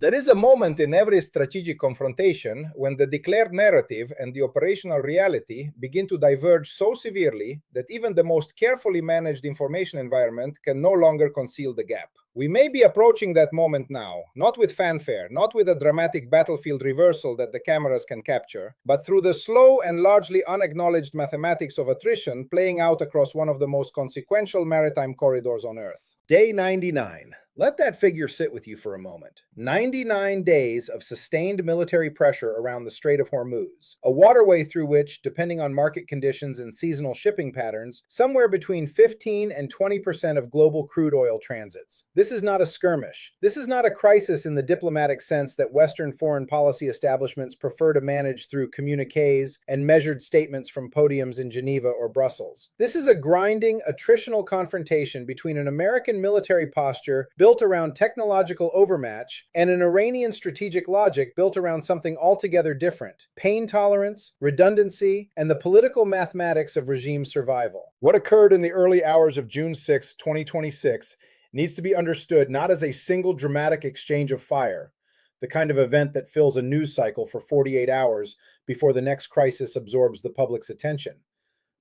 There is a moment in every strategic confrontation when the declared narrative and the operational reality begin to diverge so severely that even the most carefully managed information environment can no longer conceal the gap. We may be approaching that moment now, not with fanfare, not with a dramatic battlefield reversal that the cameras can capture, but through the slow and largely unacknowledged mathematics of attrition playing out across one of the most consequential maritime corridors on Earth. Day 99. Let that figure sit with you for a moment. 99 days of sustained military pressure around the Strait of Hormuz, a waterway through which, depending on market conditions and seasonal shipping patterns, somewhere between 15 and 20% of global crude oil transits. This is not a skirmish. This is not a crisis in the diplomatic sense that Western foreign policy establishments prefer to manage through communiques and measured statements from podiums in Geneva or Brussels. This is a grinding, attritional confrontation between an American military posture built around technological overmatch and an Iranian strategic logic built around something altogether different: pain tolerance, redundancy, and the political mathematics of regime survival. What occurred in the early hours of June 6, 2026 needs to be understood not as a single dramatic exchange of fire, the kind of event that fills a news cycle for 48 hours before the next crisis absorbs the public's attention,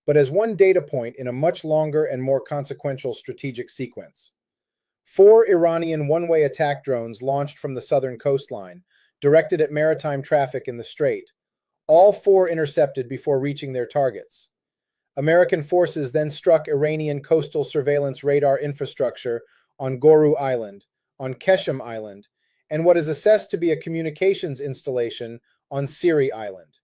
but as one data point in a much longer and more consequential strategic sequence. 4 Iranian one-way attack drones launched from the southern coastline, directed at maritime traffic in the strait. All 4 intercepted before reaching their targets. American forces then struck Iranian coastal surveillance radar infrastructure on Goru Island, on Qeshm Island, and what is assessed to be a communications installation on Siri Island.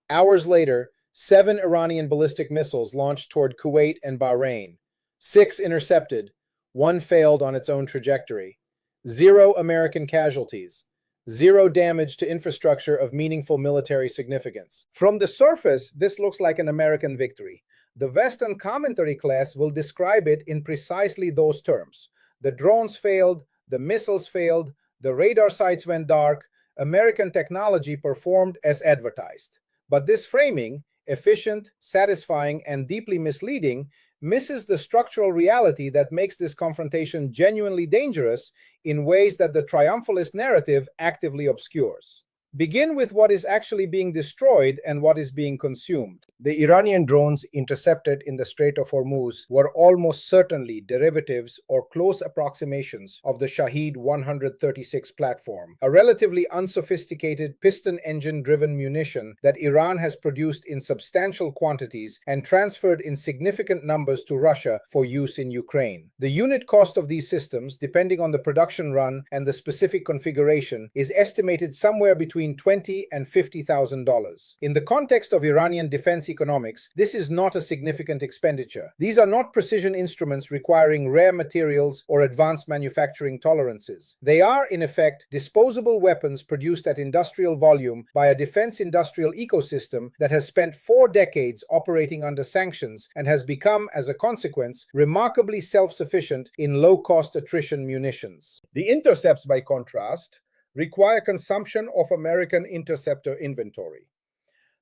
Hours later, 7 Iranian ballistic missiles launched toward Kuwait and Bahrain. 6 intercepted. 1 failed on its own trajectory. 0 American casualties. 0 damage to infrastructure of meaningful military significance. From the surface, this looks like an American victory. The Western commentary class will describe it in precisely those terms. The drones failed, the missiles failed, the radar sites went dark, American technology performed as advertised. But this framing, efficient, satisfying, and deeply misleading, misses the structural reality that makes this confrontation genuinely dangerous in ways that the triumphalist narrative actively obscures. Begin with what is actually being destroyed and what is being consumed. The Iranian drones intercepted in the Strait of Hormuz were almost certainly derivatives or close approximations of the Shahed 136 platform, a relatively unsophisticated piston engine-driven munition that Iran has produced in substantial quantities and transferred in significant numbers to Russia for use in Ukraine. The unit cost of these systems, depending on the production run and the specific configuration, is estimated somewhere between $20,000 and $50,000. In the context of Iranian defense economics, this is not a significant expenditure. These are not precision instruments requiring rare materials or advanced manufacturing tolerances. They are, in effect, disposable weapons produced at industrial volume by a defense industrial ecosystem that has spent 4 decades operating under sanctions and has become, as a consequence, remarkably self-sufficient in low-cost attrition munitions. The intercepts, by contrast, require consumption of American interceptor inventory.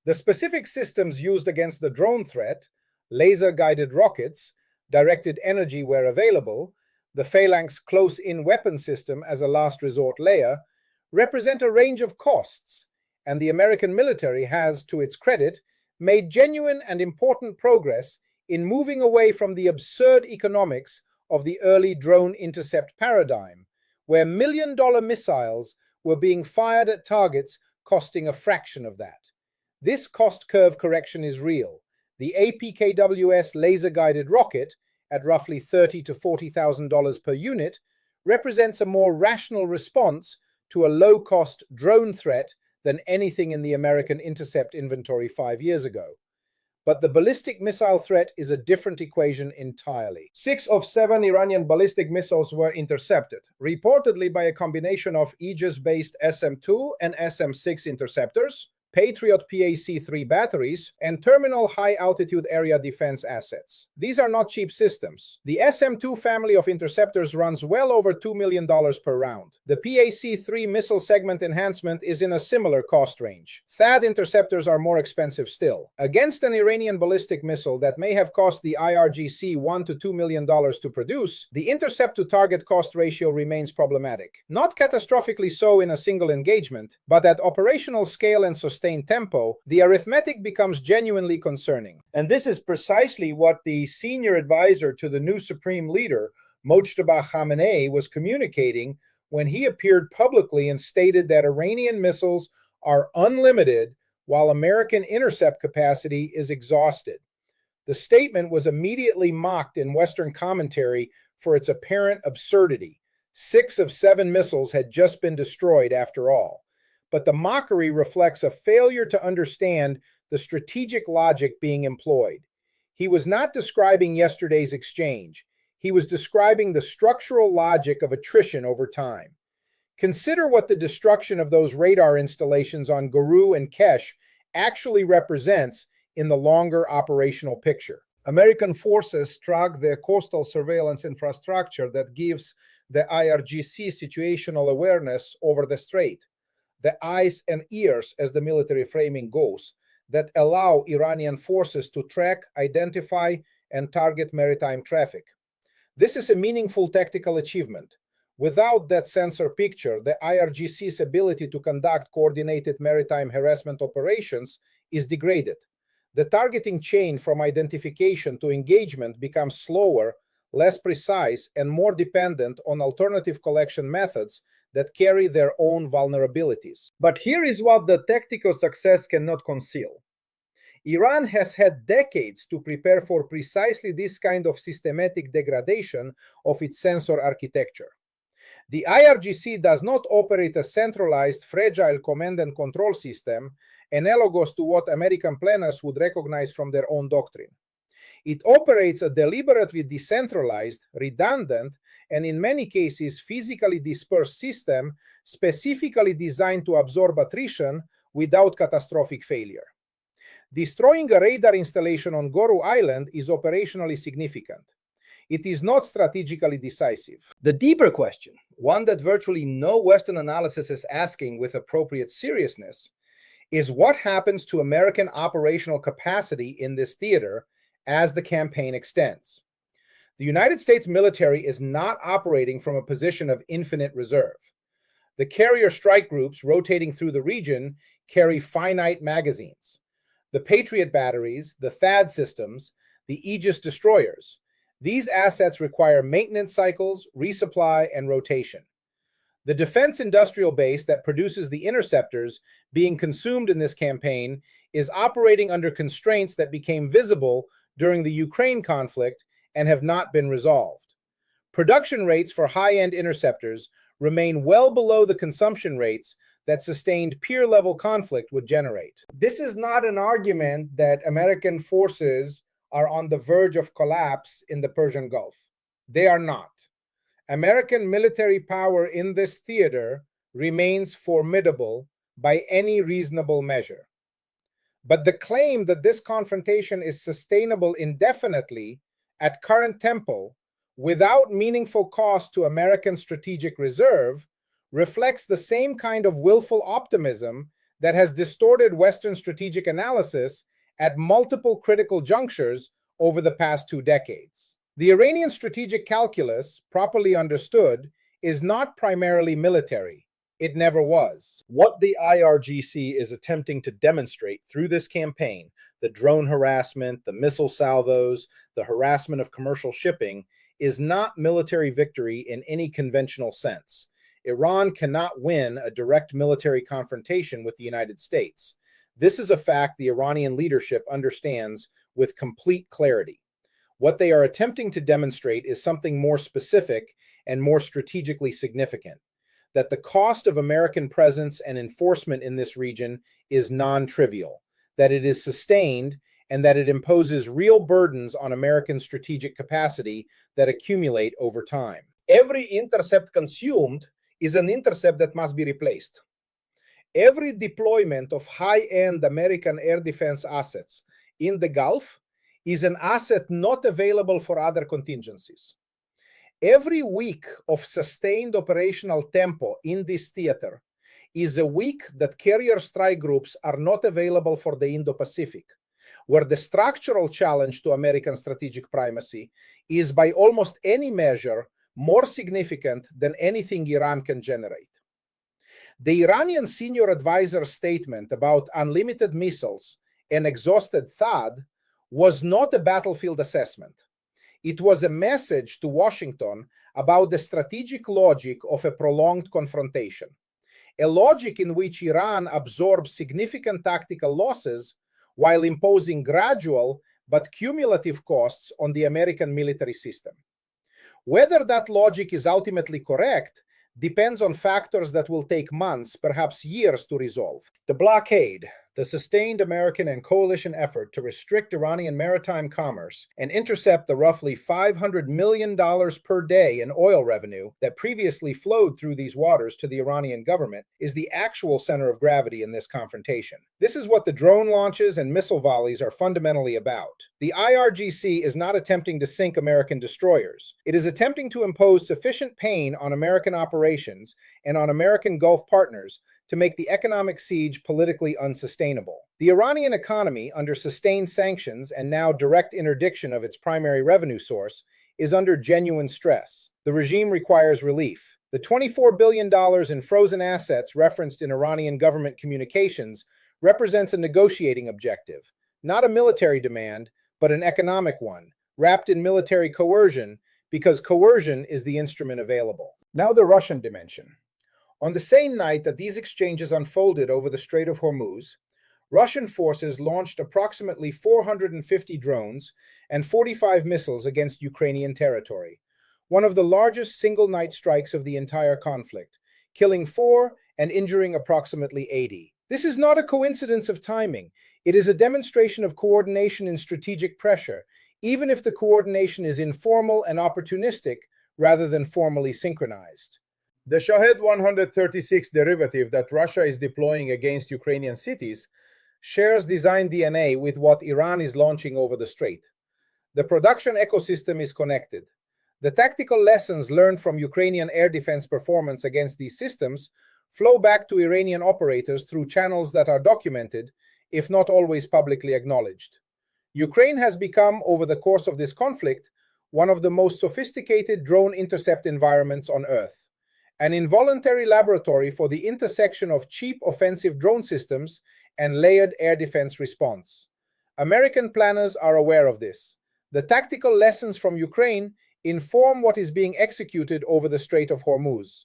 The specific systems used against the drone threat, laser-guided rockets, directed energy where available, the Phalanx close-in weapon system as a last resort layer, represent a range of costs, and the American military has, to its credit, made genuine and important progress in moving away from the absurd economics of the early drone intercept paradigm, where million-dollar missiles were being fired at targets costing a fraction of that. This cost curve correction is real. The APKWS laser-guided rocket, at roughly $30,000 to $40,000 per unit, represents a more rational response to a low-cost drone threat than anything in the American intercept inventory 5 years ago. But the ballistic missile threat is a different equation entirely. 6 of 7 Iranian ballistic missiles were intercepted, reportedly by a combination of Aegis-based SM-2 and SM-6 interceptors, Patriot PAC-3 batteries, and terminal high-altitude area defense assets. These are not cheap systems. The SM-2 family of interceptors runs well over $2 million per round. The PAC-3 missile segment enhancement is in a similar cost range. THAAD interceptors are more expensive still. Against an Iranian ballistic missile that may have cost the IRGC $1 to $2 million to produce, the intercept-to-target cost ratio remains problematic. Not catastrophically so in a single engagement, but at operational scale and sustained tempo, the arithmetic becomes genuinely concerning. And this is precisely what the senior advisor to the new supreme leader, Mojtaba Khamenei, was communicating when he appeared publicly and stated that Iranian missiles are unlimited while American intercept capacity is exhausted. The statement was immediately mocked in Western commentary for its apparent absurdity. 6 of 7 missiles had just been destroyed after all. But the mockery reflects a failure to understand the strategic logic being employed. He was not describing yesterday's exchange. He was describing the structural logic of attrition over time. Consider what the destruction of those radar installations on Guru and Qeshm actually represents in the longer operational picture. American forces track the coastal surveillance infrastructure that gives the IRGC situational awareness over the strait, the eyes and ears, as the military framing goes, that allow Iranian forces to track, identify, and target maritime traffic. This is a meaningful tactical achievement. Without that sensor picture, the IRGC's ability to conduct coordinated maritime harassment operations is degraded. The targeting chain from identification to engagement becomes slower, less precise, and more dependent on alternative collection methods that carry their own vulnerabilities. But here is what the tactical success cannot conceal. Iran has had decades to prepare for precisely this kind of systematic degradation of its sensor architecture. The IRGC does not operate a centralized, fragile command and control system analogous to what American planners would recognize from their own doctrine. It operates a deliberately decentralized, redundant, and in many cases physically dispersed system specifically designed to absorb attrition without catastrophic failure. Destroying a radar installation on Qeshm Island is operationally significant. It is not strategically decisive. The deeper question, one that virtually no Western analysis is asking with appropriate seriousness, is what happens to American operational capacity in this theater as the campaign extends. The United States military is not operating from a position of infinite reserve. The carrier strike groups rotating through the region carry finite magazines. The Patriot batteries, the THAAD systems, the Aegis destroyers. These assets require maintenance cycles, resupply, and rotation. The defense industrial base that produces the interceptors being consumed in this campaign is operating under constraints that became visible during the Ukraine conflict and have not been resolved. Production rates for high-end interceptors remain well below the consumption rates that sustained peer-level conflict would generate. This is not an argument that American forces are on the verge of collapse in the Persian Gulf. They are not. American military power in this theater remains formidable by any reasonable measure. But the claim that this confrontation is sustainable indefinitely at current tempo without meaningful cost to American strategic reserve reflects the same kind of willful optimism that has distorted Western strategic analysis at multiple critical junctures over the past 2 decades. The Iranian strategic calculus, properly understood, is not primarily military. It never was. What the IRGC is attempting to demonstrate through this campaign, the drone harassment, the missile salvos, the harassment of commercial shipping, is not military victory in any conventional sense. Iran cannot win a direct military confrontation with the United States. This is a fact the Iranian leadership understands with complete clarity. What they are attempting to demonstrate is something more specific and more strategically significant, that the cost of American presence and enforcement in this region is non-trivial, that it is sustained, and that it imposes real burdens on American strategic capacity that accumulate over time. Every intercept consumed is an intercept that must be replaced. Every deployment of high-end American air defense assets in the Gulf is an asset not available for other contingencies. Every week of sustained operational tempo in this theater is a week that carrier strike groups are not available for the Indo-Pacific, where the structural challenge to American strategic primacy is by almost any measure more significant than anything Iran can generate. The Iranian senior advisor's statement about unlimited missiles and exhausted THAAD was not a battlefield assessment. It was a message to Washington about the strategic logic of a prolonged confrontation, a logic in which Iran absorbs significant tactical losses while imposing gradual but cumulative costs on the American military system. Whether that logic is ultimately correct depends on factors that will take months, perhaps years, to resolve. The blockade, the sustained American and coalition effort to restrict Iranian maritime commerce and intercept the roughly $500 million per day in oil revenue that previously flowed through these waters to the Iranian government, is the actual center of gravity in this confrontation. This is what the drone launches and missile volleys are fundamentally about. The IRGC is not attempting to sink American destroyers. It is attempting to impose sufficient pain on American operations and on American Gulf partners to make the economic siege politically unsustainable. The Iranian economy, under sustained sanctions and now direct interdiction of its primary revenue source, is under genuine stress. The regime requires relief. The $24 billion in frozen assets referenced in Iranian government communications represents a negotiating objective, not a military demand, but an economic one, wrapped in military coercion, because coercion is the instrument available. Now the Russian dimension. On the same night that these exchanges unfolded over the Strait of Hormuz, Russian forces launched approximately 450 drones and 45 missiles against Ukrainian territory, one of the largest single-night strikes of the entire conflict, killing 4 and injuring approximately 80. This is not a coincidence of timing. It is a demonstration of coordination in strategic pressure, even if the coordination is informal and opportunistic rather than formally synchronized. The Shahed 136 derivative that Russia is deploying against Ukrainian cities shares design DNA with what Iran is launching over the strait. The production ecosystem is connected. The tactical lessons learned from Ukrainian air defense performance against these systems flow back to Iranian operators through channels that are documented, if not always publicly acknowledged. Ukraine has become, over the course of this conflict, one of the most sophisticated drone intercept environments on Earth, an involuntary laboratory for the intersection of cheap offensive drone systems and layered air defense response. American planners are aware of this. The tactical lessons from Ukraine inform what is being executed over the Strait of Hormuz.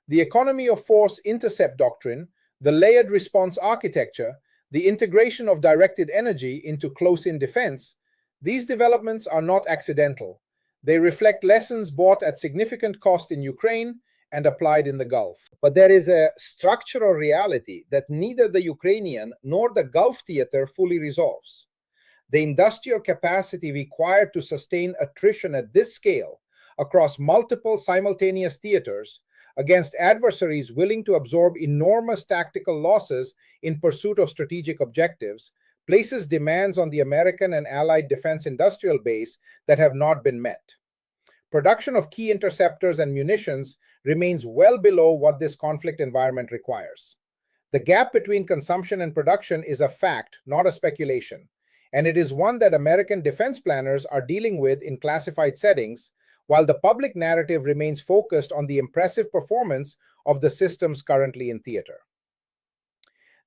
The economy of force intercept doctrine, the layered response architecture, the integration of directed energy into close-in defense, these developments are not accidental. They reflect lessons bought at significant cost in Ukraine and applied in the Gulf. But there is a structural reality that neither the Ukrainian nor the Gulf theater fully resolves. The industrial capacity required to sustain attrition at this scale across multiple simultaneous theaters against adversaries willing to absorb enormous tactical losses in pursuit of strategic objectives places demands on the American and allied defense industrial base that have not been met. Production of key interceptors and munitions remains well below what this conflict environment requires. The gap between consumption and production is a fact, not a speculation, and it is one that American defense planners are dealing with in classified settings, while the public narrative remains focused on the impressive performance of the systems currently in theater.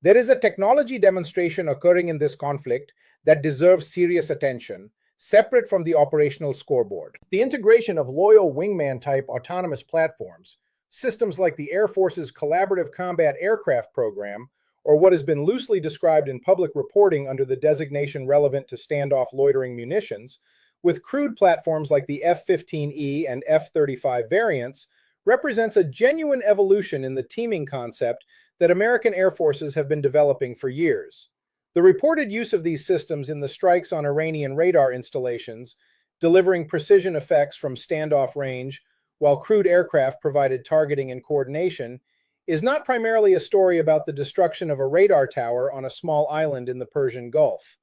There is a technology demonstration occurring in this conflict that deserves serious attention, separate from the operational scoreboard. The integration of loyal wingman-type autonomous platforms, systems like the Air Force's Collaborative Combat Aircraft Program, or what has been loosely described in public reporting under the designation relevant to standoff loitering munitions, with crewed platforms like the F-15E and F-35 variants, represents a genuine evolution in the teaming concept that American air forces have been developing for years. The reported use of these systems in the strikes on Iranian radar installations, delivering precision effects from standoff range, while crewed aircraft provided targeting and coordination, is not primarily a story about the destruction of a radar tower on a small island in the Persian Gulf.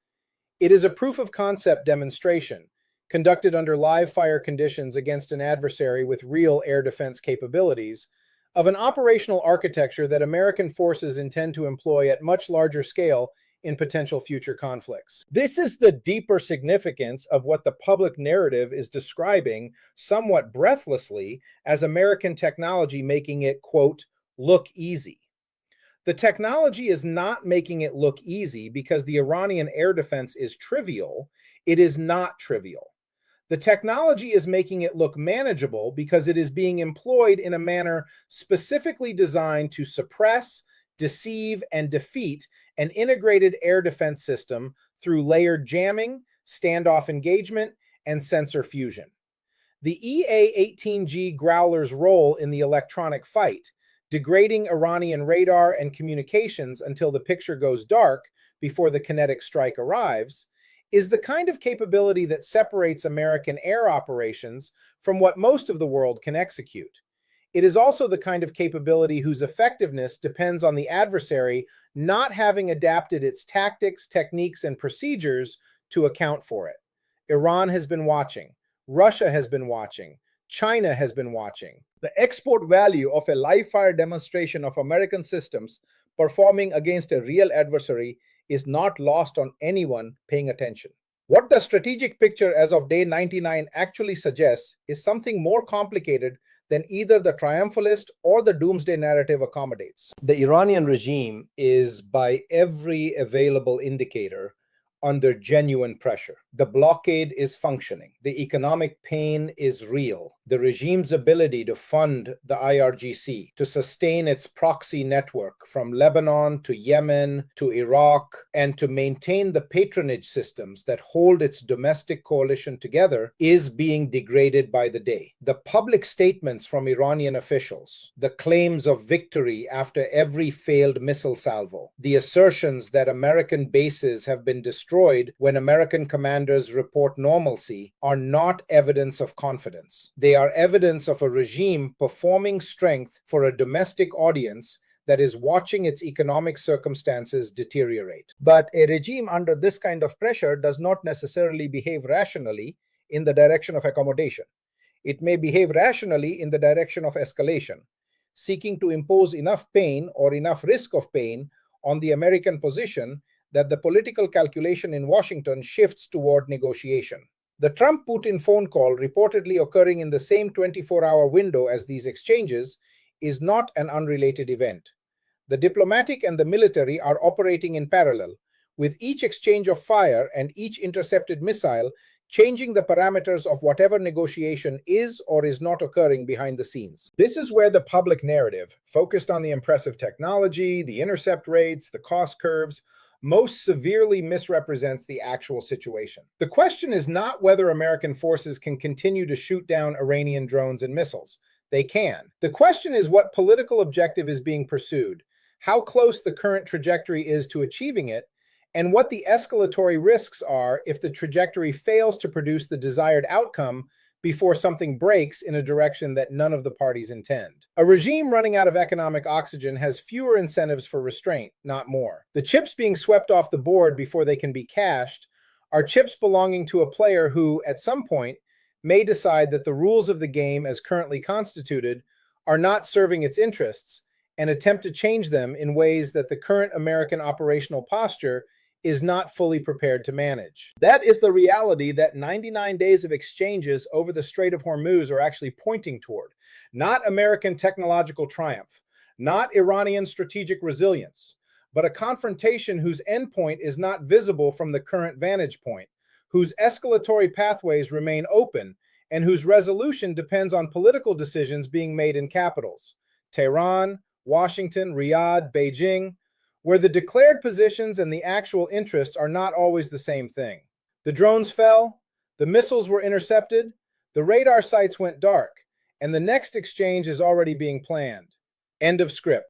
It is a proof-of-concept demonstration, conducted under live-fire conditions against an adversary with real air defense capabilities, of an operational architecture that American forces intend to employ at much larger scale in potential future conflicts. This is the deeper significance of what the public narrative is describing somewhat breathlessly as American technology making it, quote, look easy. The technology is not making it look easy because the Iranian air defense is trivial. It is not trivial. The technology is making it look manageable because it is being employed in a manner specifically designed to suppress, deceive, and defeat an integrated air defense system through layered jamming, standoff engagement, and sensor fusion. The EA-18G Growler's role in the electronic fight, degrading Iranian radar and communications until the picture goes dark before the kinetic strike arrives, is the kind of capability that separates American air operations from what most of the world can execute. It is also the kind of capability whose effectiveness depends on the adversary not having adapted its tactics, techniques, and procedures to account for it. Iran has been watching. Russia has been watching. China has been watching. The export value of a live-fire demonstration of American systems performing against a real adversary is not lost on anyone paying attention. What the strategic picture as of day 99 actually suggests is something more complicated than either the triumphalist or the doomsday narrative accommodates. The Iranian regime is, by every available indicator, under genuine pressure. The blockade is functioning. The economic pain is real. The regime's ability to fund the IRGC, to sustain its proxy network from Lebanon to Yemen to Iraq, and to maintain the patronage systems that hold its domestic coalition together is being degraded by the day. The public statements from Iranian officials, the claims of victory after every failed missile salvo, the assertions that American bases have been destroyed when American commanders report normalcy are not evidence of confidence. They are evidence of a regime performing strength for a domestic audience that is watching its economic circumstances deteriorate. But a regime under this kind of pressure does not necessarily behave rationally in the direction of accommodation. It may behave rationally in the direction of escalation, seeking to impose enough pain or enough risk of pain on the American position that the political calculation in Washington shifts toward negotiation. The Trump-Putin phone call, reportedly occurring in the same 24-hour window as these exchanges, is not an unrelated event. The diplomatic and the military are operating in parallel, with each exchange of fire and each intercepted missile changing the parameters of whatever negotiation is or is not occurring behind the scenes. This is where the public narrative, focused on the impressive technology, the intercept rates, the cost curves, most severely misrepresents the actual situation. The question is not whether American forces can continue to shoot down Iranian drones and missiles. They can. The question is what political objective is being pursued, how close the current trajectory is to achieving it, and what the escalatory risks are if the trajectory fails to produce the desired outcome before something breaks in a direction that none of the parties intend. A regime running out of economic oxygen has fewer incentives for restraint, not more. The chips being swept off the board before they can be cashed are chips belonging to a player who, at some point, may decide that the rules of the game as currently constituted are not serving its interests and attempt to change them in ways that the current American operational posture is not fully prepared to manage. That is the reality that 99 days of exchanges over the Strait of Hormuz are actually pointing toward. Not American technological triumph, not Iranian strategic resilience, but a confrontation whose endpoint is not visible from the current vantage point, whose escalatory pathways remain open, and whose resolution depends on political decisions being made in capitals: Tehran, Washington, Riyadh, Beijing, where the declared positions and the actual interests are not always the same thing. The drones fell, the missiles were intercepted, the radar sites went dark, and the next exchange is already being planned. End of script.